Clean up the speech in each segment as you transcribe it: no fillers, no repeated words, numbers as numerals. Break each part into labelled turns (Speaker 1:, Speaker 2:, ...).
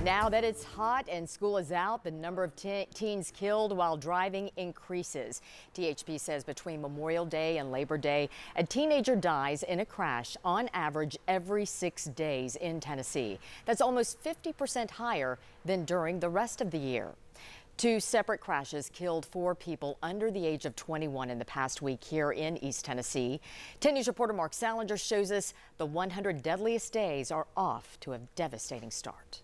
Speaker 1: Now that it's hot and school is out, the number of teens killed while driving increases. THP says between Memorial Day and Labor Day, a teenager dies in a crash on average every 6 days in Tennessee. That's almost 50% higher than during the rest of the year. 2 separate crashes killed 4 people under the age of 21 in the past week here in East Tennessee. 10 News reporter Mark Salinger shows us the 100 deadliest days are off to a devastating start.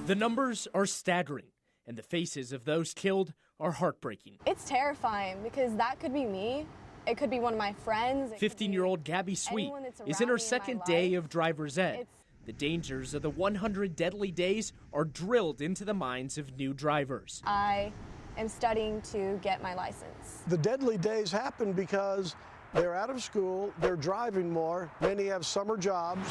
Speaker 2: The numbers are staggering, and the faces of those killed are heartbreaking.
Speaker 3: It's terrifying because that could be me. It could be one of my friends.
Speaker 2: 15-year-old Gabby Sweet is in her second day of driver's ed. The dangers of the 100 deadly days are drilled into the minds of new drivers.
Speaker 3: I am studying to get my license.
Speaker 4: The deadly days happen because they're out of school, they're driving more, many have summer jobs.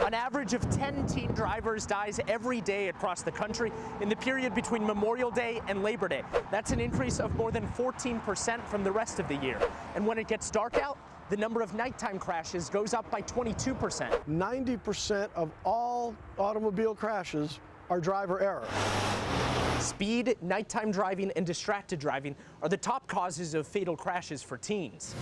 Speaker 2: An average of 10 teen drivers dies every day across the country in the period between Memorial Day and Labor Day. That's an increase of more than 14% from the rest of the year. And when it gets dark out, the number of nighttime crashes goes up by 22%.
Speaker 4: 90% of all automobile crashes are driver error.
Speaker 2: Speed, nighttime driving, and distracted driving are the top causes of fatal crashes for teens.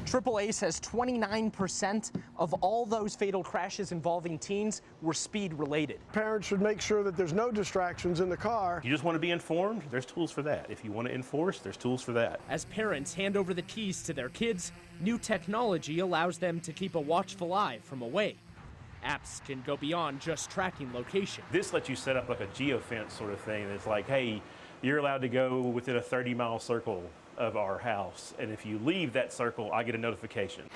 Speaker 2: AAA says 29% of all those fatal crashes involving teens were speed related.
Speaker 4: Parents should make sure that there's no distractions in the car.
Speaker 5: You just want to be informed, there's tools for that. If you want to enforce, there's tools for that.
Speaker 2: As parents hand over the keys to their kids, new technology allows them to keep a watchful eye from away. Apps can go beyond just tracking location.
Speaker 5: This lets you set up like a geofence sort of thing. It's like, hey, you're allowed to go within a 30-mile circle of our house, and if you leave that circle, I get a notification.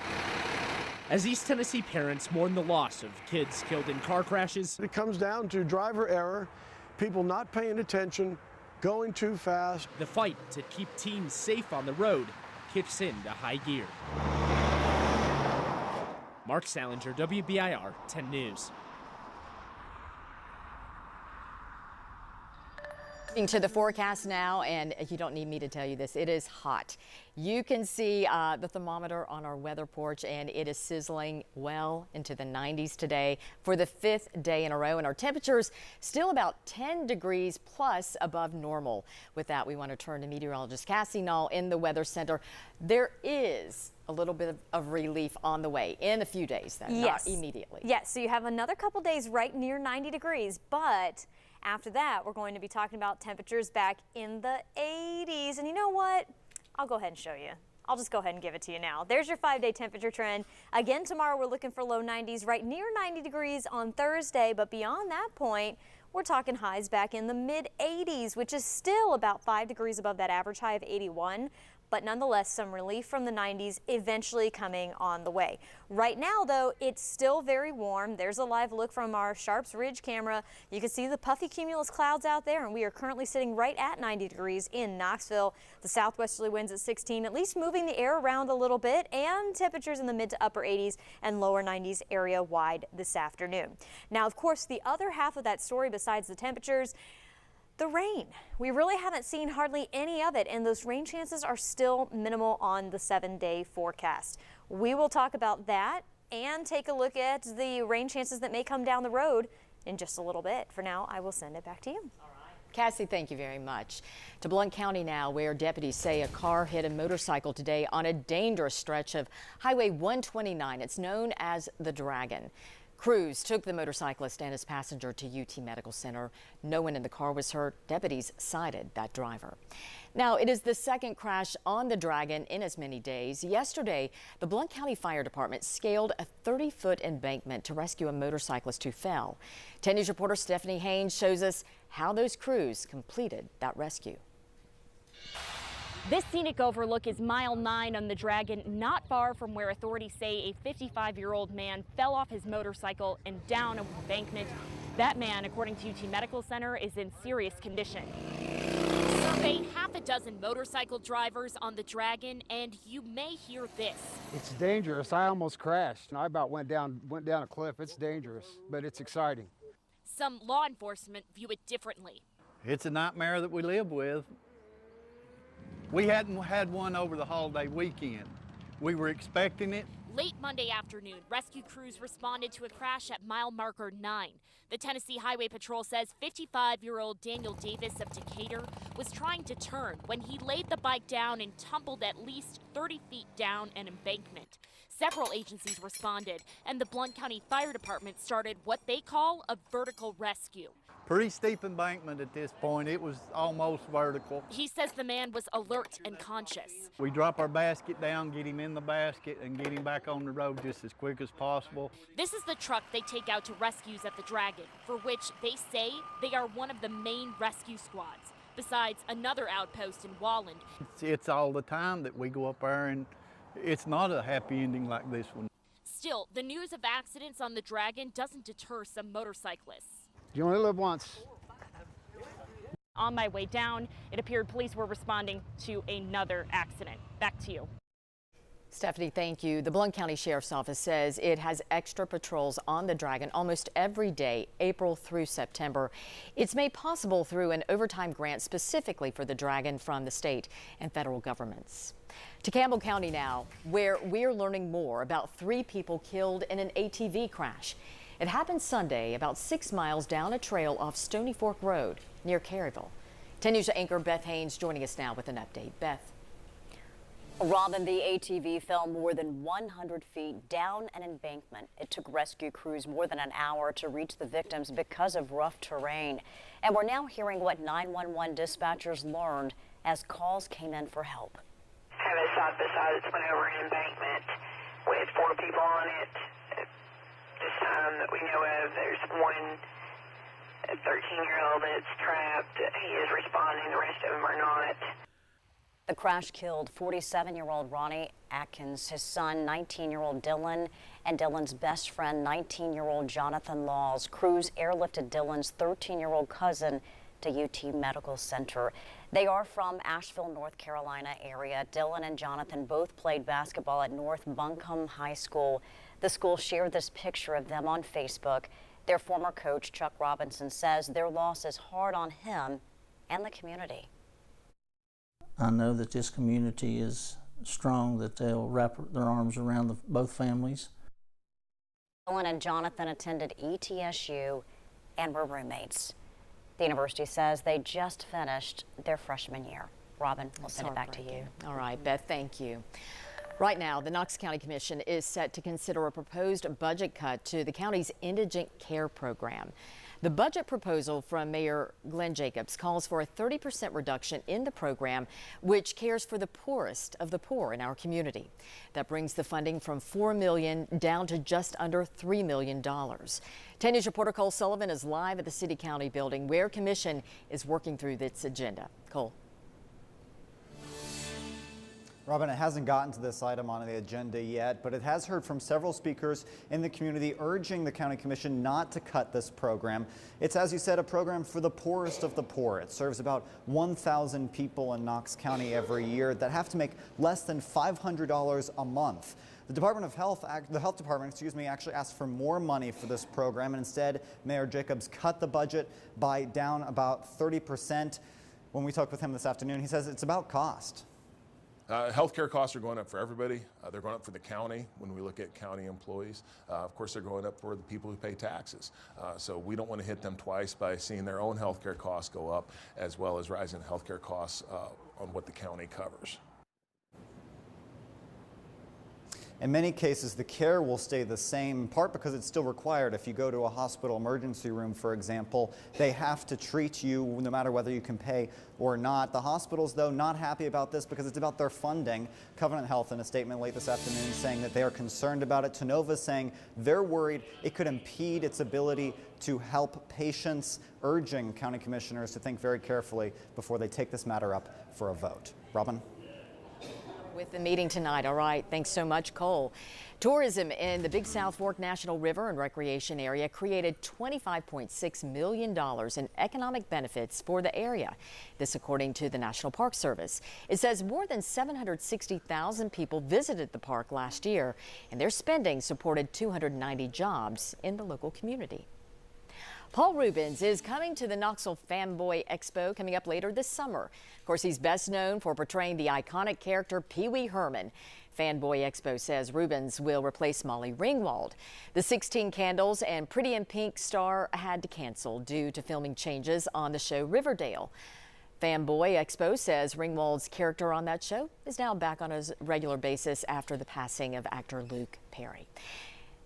Speaker 2: As East Tennessee parents mourn the loss of kids killed in car crashes,
Speaker 4: it comes down to driver error, people not paying attention, going too fast.
Speaker 2: The fight to keep teens safe on the road kicks into high gear. Mark Salinger, WBIR 10 News.
Speaker 1: To the forecast now, and you don't need me to tell you this, it is hot. You can see the thermometer on our weather porch, and it is sizzling well into the 90s today for the 5th day in a row, and our temperatures still about 10 degrees plus above normal. With that, we want to turn to meteorologist Cassie Nall in the Weather Center. There is a little bit of relief on the way in a few days, then,
Speaker 6: yes.
Speaker 1: Not immediately.
Speaker 6: Yes, so you have another couple days right near 90 degrees, but after that, we're going to be talking about temperatures back in the 80s. And you know what? I'll go ahead and show you. I'll just go ahead and give it to you now. There's your 5-day temperature trend. Again, tomorrow we're looking for low 90s, right near 90 degrees on Thursday. But beyond that point, we're talking highs back in the mid 80s, which is still about 5 degrees above that average high of 81. But nonetheless, some relief from the 90s eventually coming on the way. Right now, though, it's still very warm. There's a live look from our Sharps Ridge camera. You can see the puffy cumulus clouds out there, and we are currently sitting right at 90 degrees in Knoxville. The southwesterly winds at 16, at least moving the air around a little bit, and temperatures in the mid to upper 80s and lower 90s area wide this afternoon. Now, of course, the other half of that story besides the temperatures, the rain. We really haven't seen hardly any of it, and those rain chances are still minimal on the 7-day forecast. We will talk about that and take a look at the rain chances that may come down the road in just a little bit. For now, I will send it back to you.
Speaker 1: All right. Cassie, thank you very much. To Blount County now, where deputies say a car hit a motorcycle today on a dangerous stretch of Highway 129. It's known as the Dragon. Crews took the motorcyclist and his passenger to UT Medical Center. No one in the car was hurt. Deputies cited that driver. Now, it is the second crash on the Dragon in as many days. Yesterday, the Blount County Fire Department scaled a 30-foot embankment to rescue a motorcyclist who fell. 10 News reporter Stephanie Haynes shows us how those crews completed that rescue.
Speaker 7: This scenic overlook is mile 9 on the Dragon, not far from where authorities say a 55-year-old man fell off his motorcycle and down an embankment. That man, according to UT Medical Center, is in serious condition. Surveyed half a dozen motorcycle drivers on the Dragon, and you may hear this.
Speaker 8: It's dangerous. I almost crashed. I about went down a cliff. It's dangerous, but it's exciting.
Speaker 7: Some law enforcement view it differently.
Speaker 9: It's a nightmare that we live with. We hadn't had one over the holiday weekend. We were expecting it,
Speaker 7: Late Monday afternoon, rescue crews responded to a crash at mile marker 9. The Tennessee Highway Patrol says 55-year-old Daniel Davis of Decatur was trying to turn when he laid the bike down and tumbled at least 30 feet down an embankment. Several agencies responded, and the Blount County Fire Department started what they call a vertical rescue.
Speaker 9: Pretty steep embankment at this point. It was almost vertical.
Speaker 7: He says the man was alert and conscious.
Speaker 9: We drop our basket down, get him in the basket, and get him back on the road just as quick as possible.
Speaker 7: This is the truck they take out to rescues at the Dragon, for which they say they are one of the main rescue squads, besides another outpost in Walland.
Speaker 9: It's all the time that we go up there, and it's not a happy ending like this one.
Speaker 7: Still, the news of accidents on the Dragon doesn't deter some motorcyclists.
Speaker 8: You only live once.
Speaker 7: On my way down, it appeared police were responding to another accident. Back to you.
Speaker 1: Stephanie, thank you. The Blount County Sheriff's Office says it has extra patrols on the Dragon almost every day, April through September. It's made possible through an overtime grant specifically for the Dragon from the state and federal governments. To Campbell County now, where we're learning more about 3 people killed in an ATV crash. It happened Sunday about 6 miles down a trail off Stony Fork Road near Caryville. 10 News anchor Beth Haynes joining us now with an update. Beth.
Speaker 10: Robin, the ATV fell more than 100 feet down an embankment. It took rescue crews more than an hour to reach the victims because of rough terrain. And we're now hearing what 911 dispatchers learned as calls came in for help.
Speaker 11: Have it side by side. It's went over an embankment with 4 people on it. This time that we know of, there's one 13-year-old that's trapped. He is responding. The rest of them are not.
Speaker 10: The crash killed 47-year-old Ronnie Atkins, his son 19-year-old Dylan, and Dylan's best friend 19-year-old Jonathan Laws. Crews airlifted Dylan's 13-year-old cousin to UT Medical Center. They are from Asheville, North Carolina area. Dylan and Jonathan both played basketball at North Buncombe High School. The school shared this picture of them on Facebook. Their former coach, Chuck Robinson, says their loss is hard on him and the community.
Speaker 12: I know that this community is strong, that they'll wrap their arms around both families.
Speaker 10: Dylan and Jonathan attended ETSU and were roommates. The university says they just finished their freshman year. Robin, we'll send it back to you.
Speaker 1: All right, Beth, thank you. Right now, the Knox County Commission is set to consider a proposed budget cut to the county's indigent care program. The budget proposal from Mayor Glenn Jacobs calls for a 30% reduction in the program, which cares for the poorest of the poor in our community. That brings the funding from $4 million down to just under $3 million. 10 News reporter Cole Sullivan is live at the City County building where Commission is working through this agenda. Cole.
Speaker 13: Robin, it hasn't gotten to this item on the agenda yet, but it has heard from several speakers in the community urging the County Commission not to cut this program. It's, as you said, a program for the poorest of the poor. It serves about 1,000 people in Knox County every year that have to make less than $500 a month. The Health Department, actually asked for more money for this program, and instead, Mayor Jacobs cut the budget by down about 30%. When we talked with him this afternoon, he says it's about cost.
Speaker 14: Healthcare costs are going up for everybody. They're going up for the county when we look at county employees. Of course, they're going up for the people who pay taxes. So we don't want to hit them twice by seeing their own healthcare costs go up, as well as rising healthcare costs on what the county covers.
Speaker 13: In many cases, the care will stay the same, in part because it's still required. If you go to a hospital emergency room, for example, they have to treat you no matter whether you can pay or not. The hospitals, though, not happy about this because it's about their funding. Covenant Health, in a statement late this afternoon, saying that they are concerned about it. Tenova saying they're worried it could impede its ability to help patients, urging county commissioners to think very carefully before they take this matter up for a vote. Robin?
Speaker 1: With the meeting tonight. All right. Thanks so much, Cole. Tourism in the Big South Fork National River and Recreation Area created $25.6 million in economic benefits for the area. This according to the National Park Service. It says more than 760,000 people visited the park last year, and their spending supported 290 jobs in the local community. Paul Rubens is coming to the Knoxville Fanboy Expo coming up later this summer. Of course, he's best known for portraying the iconic character Pee Wee Herman. Fanboy Expo says Rubens will replace Molly Ringwald. The 16 Candles and Pretty in Pink star had to cancel due to filming changes on the show Riverdale. Fanboy Expo says Ringwald's character on that show is now back on a regular basis after the passing of actor Luke Perry.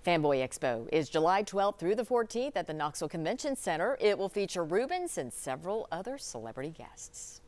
Speaker 1: Fanboy Expo is July 12th through the 14th at the Knoxville Convention Center. It will feature Rubens and several other celebrity guests.